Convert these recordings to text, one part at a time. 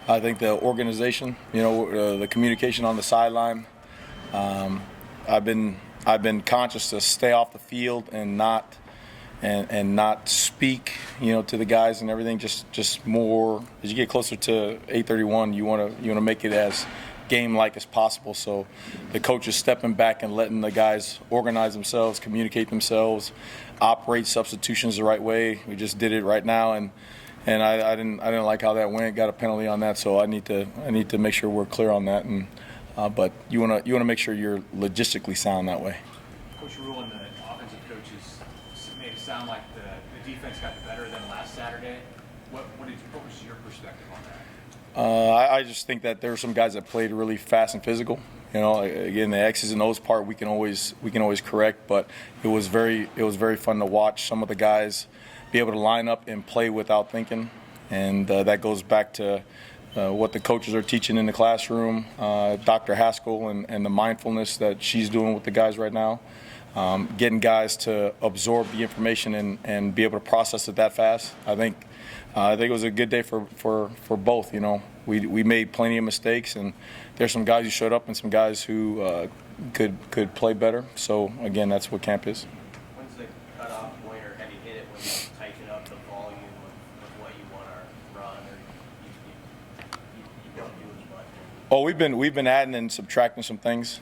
I think the organization, the communication on the sideline. I've been conscious to stay off the field and not speak, to the guys and everything. Just more as you get closer to 8:31, you want to make it as game-like as possible. So the coach is stepping back and letting the guys organize themselves, communicate themselves, operate substitutions the right way. We just did it right now, and I didn't like how that went. Got a penalty on that, so I need to make sure we're clear on that. And but you want to make sure you're logistically sound that way. Coach Rule and the offensive coaches made it sound like the defense got better than last Saturday. What was your perspective on that? I just think that there were some guys that played really fast and physical. Again, the X's and O's part we can always correct, but it was very fun to watch some of the guys be able to line up and play without thinking, and that goes back to what the coaches are teaching in the classroom, Dr. Haskell and the mindfulness that she's doing with the guys right now, getting guys to absorb the information and be able to process it that fast. I think it was a good day for both. We made plenty of mistakes, and there's some guys who showed up and some guys who could play better. So again, that's what camp is. When's the cutoff point, or have you hit it when you tighten up the volume of what you want to run, or you don't do as much? Oh, we've been adding and subtracting some things.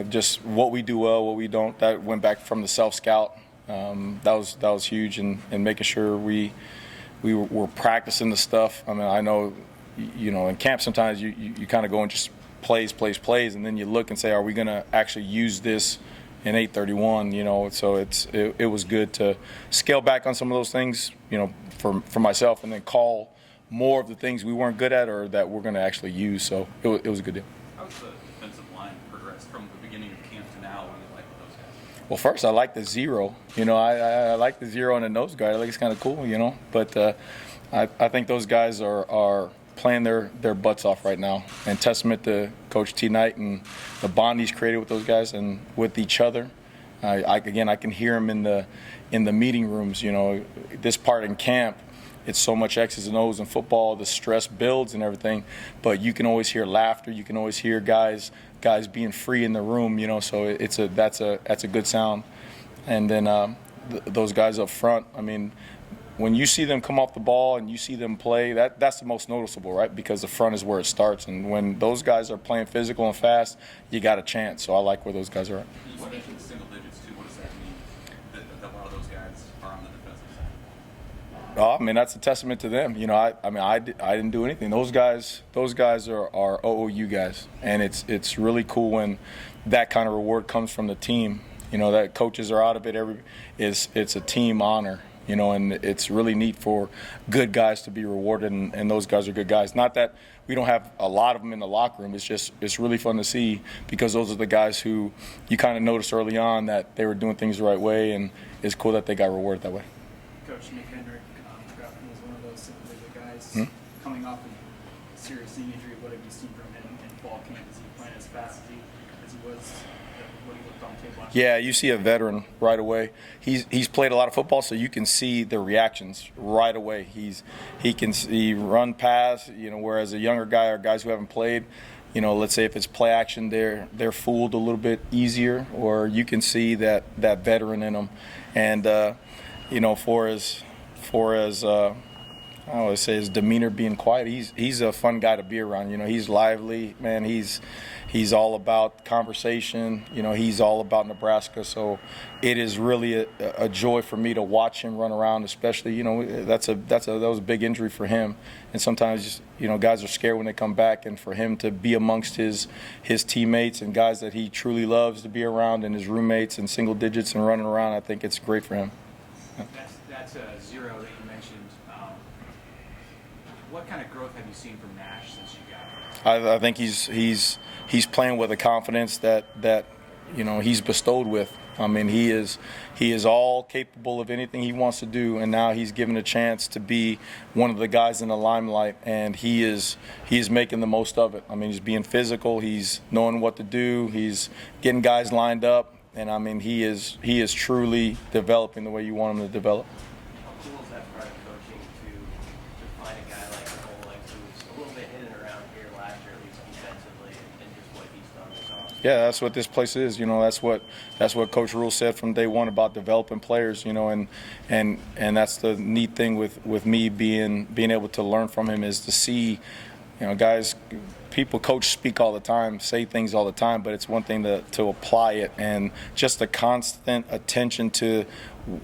Just what we do well, what we don't. That went back from the self-scout. That was huge, and making sure we were practicing the stuff. I mean, I know, in camp sometimes you kind of go and just plays, and then you look and say, are we going to actually use this in 8:31? So it was good to scale back on some of those things, for myself, and then call more of the things we weren't good at or that we're going to actually use. So it was a good deal. How has the defensive line progressed from the beginning of camp to now? What do you like with those guys? Well, first, I like the zero. I like the zero and the nose guard. I think it's kind of cool, But I think those guys are playing their butts off right now. And testament to Coach T. Knight and the bond he's created with those guys and with each other. I can hear him in the meeting rooms. This part in camp, it's so much X's and O's in football. The stress builds and everything, but you can always hear laughter. You can always hear guys being free in the room. So that's a good sound. And then those guys up front. I mean, when you see them come off the ball and you see them play, that's the most noticeable, right? Because the front is where it starts. And when those guys are playing physical and fast, you got a chance. So I like where those guys are at. You mentioned single digits too. What does that mean? That a lot of those guys are on the defensive side. Oh, I mean, that's a testament to them. I didn't do anything. Those guys are OOU guys, and it's really cool when that kind of reward comes from the team. That coaches are out of it. It's a team honor. And it's really neat for good guys to be rewarded, and those guys are good guys. Not that we don't have a lot of them in the locker room. It's really fun to see, because those are the guys who you kind of noticed early on that they were doing things the right way, and it's cool that they got rewarded that way. Coach Nick Hendrick was one of those single-digit guys coming off a serious knee injury. What have you seen from him in fall camp? Is he playing as fast as he was? What he looked on tape last year? Yeah, you see a veteran right away. He's played a lot of football, so you can see the reactions right away. He can run past, whereas a younger guy or guys who haven't played, let's say if it's play action, they're fooled a little bit easier, or you can see that veteran in them. And for as I always say his demeanor being quiet, he's a fun guy to be around. He's lively, man. He's all about conversation. He's all about Nebraska. So it is really a joy for me to watch him run around, especially, that was a big injury for him. And sometimes, guys are scared when they come back, and for him to be amongst his teammates and guys that he truly loves to be around, and his roommates and single digits and running around, I think it's great for him. That's a zero that you mentioned. What kind of growth have you seen from Nash since you got him? I think he's playing with a confidence that he's bestowed with. I mean, he is all capable of anything he wants to do, and now he's given a chance to be one of the guys in the limelight, and he is making the most of it. I mean, he's being physical, he's knowing what to do, he's getting guys lined up, and I mean, he is truly developing the way you want him to develop. How cool is that part of coaching to find a guy like Cole, who's a little bit in and around Yeah, that's what this place is. That's what Coach Rule said from day one about developing players. And that's the neat thing with me being able to learn from him is to see, guys. People coach speak all the time, say things all the time, but it's one thing to apply it, and just a constant attention to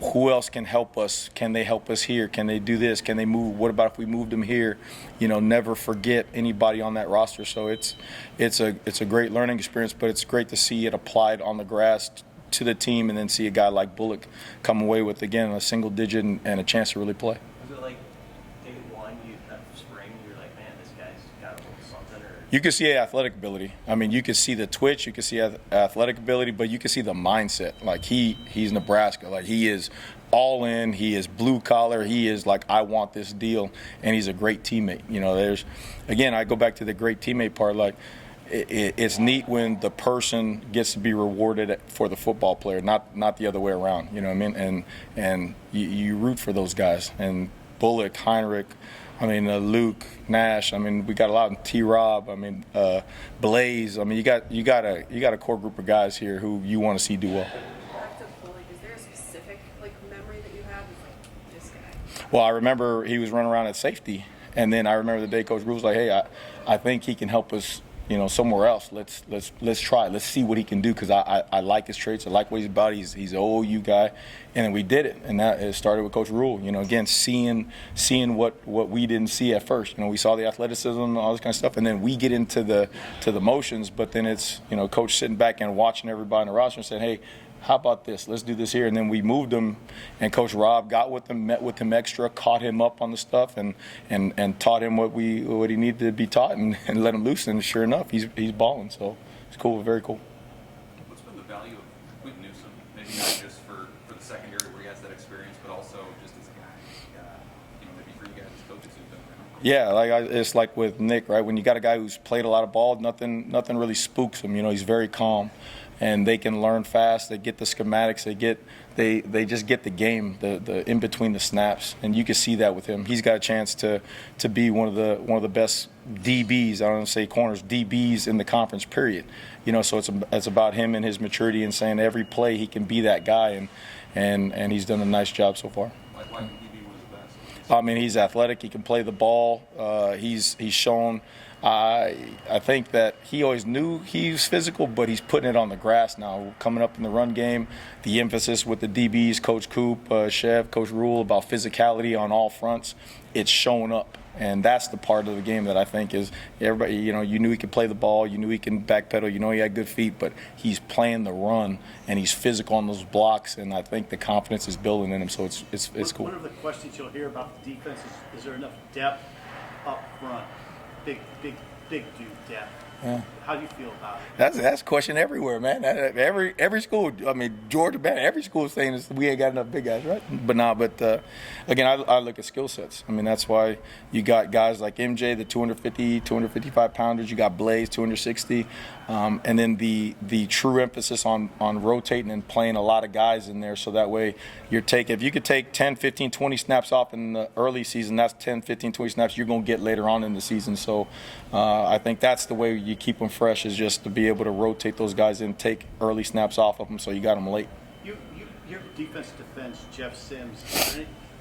who else can help us. Can they help us here? Can they do this? Can they move? What about if we moved them here? Never forget anybody on that roster. So it's a great learning experience, but it's great to see it applied on the grass to the team, and then see a guy like Bullock come away with, again, a single digit and a chance to really play. Was it like day one, that spring, you're like, man, this guy's got a little something? Or You can see athletic ability. I mean, you can see the twitch, you can see athletic ability, but you can see the mindset. Like he's Nebraska. Like he is all in. He is blue collar. He is like, I want this deal, and he's a great teammate. Again, I go back to the great teammate part. Like it's neat when the person gets to be rewarded for the football player, not the other way around. You know what I mean? And you root for those guys. And Bullock, Heinrich, Luke, Nash. We got a lot. T-Rob. Blaze. You got a core group of guys here who you want to see do well. Back to Bullock, is there a specific memory that you have of this guy? Well, I remember he was running around at safety, and then I remember the day Coach Rule was like, "Hey, I think he can help us." Somewhere else. Let's try. Let's see what he can do, because I like his traits. I like what he's about. He's an OU guy, and then we did it. And that it started with Coach Rule. Again, seeing what we didn't see at first. We saw the athleticism and all this kind of stuff, and then we get into the motions. But then it's Coach sitting back and watching everybody in the roster and saying, "Hey, how about this? Let's do this here." And then we moved him, and Coach Rob got with him, met with him extra, caught him up on the stuff, and taught him what he needed to be taught, and let him loose. And sure enough, he's balling. So it's cool, very cool. What's been the value of Quentin Newsome? Maybe not just for the secondary where he has that experience, but also just as a guy, maybe for you guys as coaches who've been around. Yeah, it's like with Nick, right? When you got a guy who's played a lot of ball, nothing really spooks him. He's very calm. And they can learn fast. They get the schematics. They just get the game, the in between the snaps, and you can see that with him. He's got a chance to be one of the best DBs. I don't want to say corners, DBs in the conference. Period. So it's about him and his maturity and saying every play he can be that guy, and he's done a nice job so far. Why can he be one of the best? He's athletic. He can play the ball. He's shown. I think that he always knew he was physical, but he's putting it on the grass now. Coming up in the run game, the emphasis with the DBs, Coach Coop, Chev, Coach Rule, about physicality on all fronts, it's showing up. And that's the part of the game that I think is everybody, you knew he could play the ball, you knew he can backpedal, he had good feet, but he's playing the run, and he's physical on those blocks, and I think the confidence is building in him, so it's cool. One of the questions you'll hear about the defense is there enough depth up front? Big dude depth. Yeah. How do you feel about it? That's a question everywhere, man. Every school, Georgia, man, every school is saying this, we ain't got enough big guys, right? But again, I look at skill sets. That's why you got guys like MJ, the 250, 255 pounders. You got Blaze, 260. And then the true emphasis on rotating and playing a lot of guys in there, so that way if you could take 10, 15, 20 snaps off in the early season, that's 10, 15, 20 snaps you're going to get later on in the season. So I think that's the way you keep them fresh, is just to be able to rotate those guys and take early snaps off of them, so you got them late. Your defense defends Jeff Sims.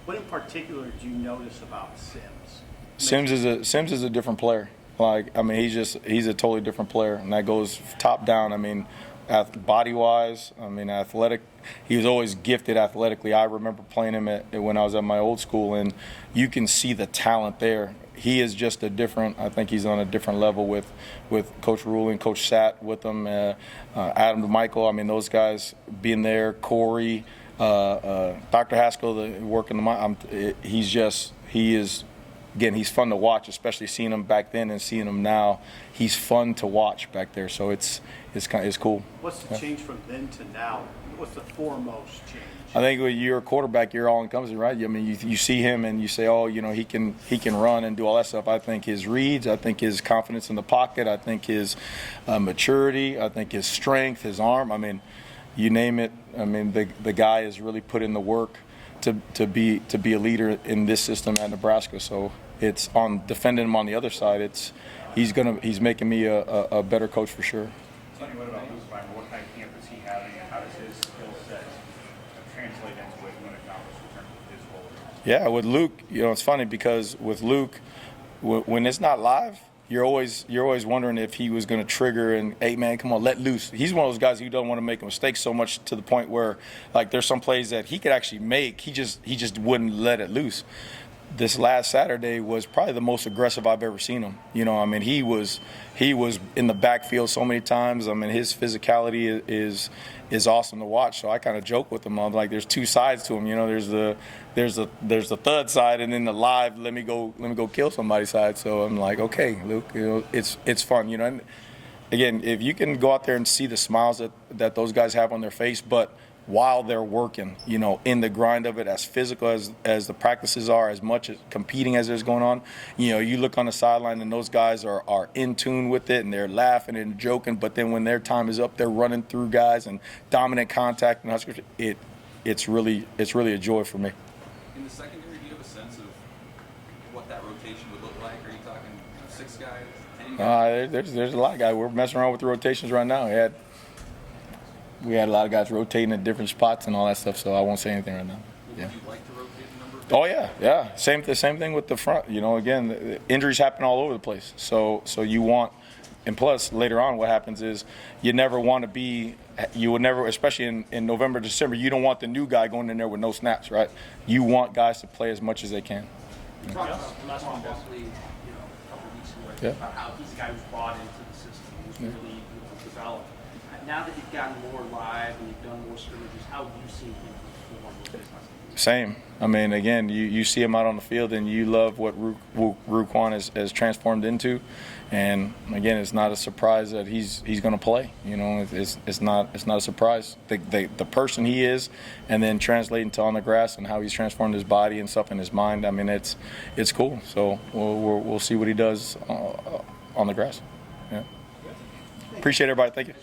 What in particular do you notice about Sims? Sims is a different player. He's a totally different player, and that goes top down. Body-wise, athletic. He was always gifted athletically. I remember playing him when I was at my old school, and you can see the talent there. He is just I think he's on a different level with Coach Rule and Coach Sat with him, Adam DeMichael. Those guys being there, Corey, Dr. Haskell, working the mind. Again, he's fun to watch, especially seeing him back then and seeing him now. He's fun to watch back there, so it's cool. What's the change from then to now? What's the foremost change? I think when you're a quarterback, you're all-encompassing, right? You see him and you say, he can run and do all that stuff. I think his reads, I think his confidence in the pocket, I think his maturity, I think his strength, his arm. You name it. The guy has really put in the work to be a leader in this system at Nebraska. So it's on defending him on the other side. He's making me a better coach for sure. Tell me what about Luke Weimer? What kind of camp is he having, and how does his skill set translate into what you want to accomplish in terms of his role? Yeah, with Luke, it's funny because with Luke, when it's not live, you're always wondering if he was going to trigger and, hey man, come on, let loose. He's one of those guys who don't want to make a mistake so much to the point where, like, there's some plays that he could actually make, he just wouldn't let it loose. This last Saturday was probably the most aggressive I've ever seen him. He was in the backfield so many times. His physicality is awesome to watch. So I kind of joke with him. I'm like, there's two sides to him. There's the thud side, and then the live let me go kill somebody side. So I'm like, okay, Luke, it's fun. And again, if you can go out there and see the smiles that those guys have on their face, but while they're working, in the grind of it, as physical as the practices are, as much as competing as there's going on, you look on the sideline and those guys are in tune with it and they're laughing and joking, but then when their time is up, they're running through guys and dominant contact and Huskers. It's really a joy for me. In the secondary, do you have a sense of what that rotation would look like? Are you talking 6 guys, 10 guys? There's a lot of guys. We're messing around with the rotations right now. We had a lot of guys rotating at different spots and all that stuff, so I won't say anything right now. Yeah. Would you like to rotate the number? Oh yeah. Same thing with the front. Again, the injuries happen all over the place. So you want, and plus later on, what happens is you would never, especially in November, December, you don't want the new guy going in there with no snaps, right? You want guys to play as much as they can. You talked about last one, Wesley, a couple of weeks ago, about how he's a guy who's bought into the system, who's really developed. Now that you've gotten more live and you've done more scrimmages, how have you seen him perform with this? Same. Again, you see him out on the field and you love what Ruquan has transformed into, and again, it's not a surprise that he's going to play. It's not a surprise. The person he is, and then translating to on the grass and how he's transformed his body and stuff and his mind. It's cool. So we'll see what he does on the grass. Yeah. Appreciate everybody. Thank you.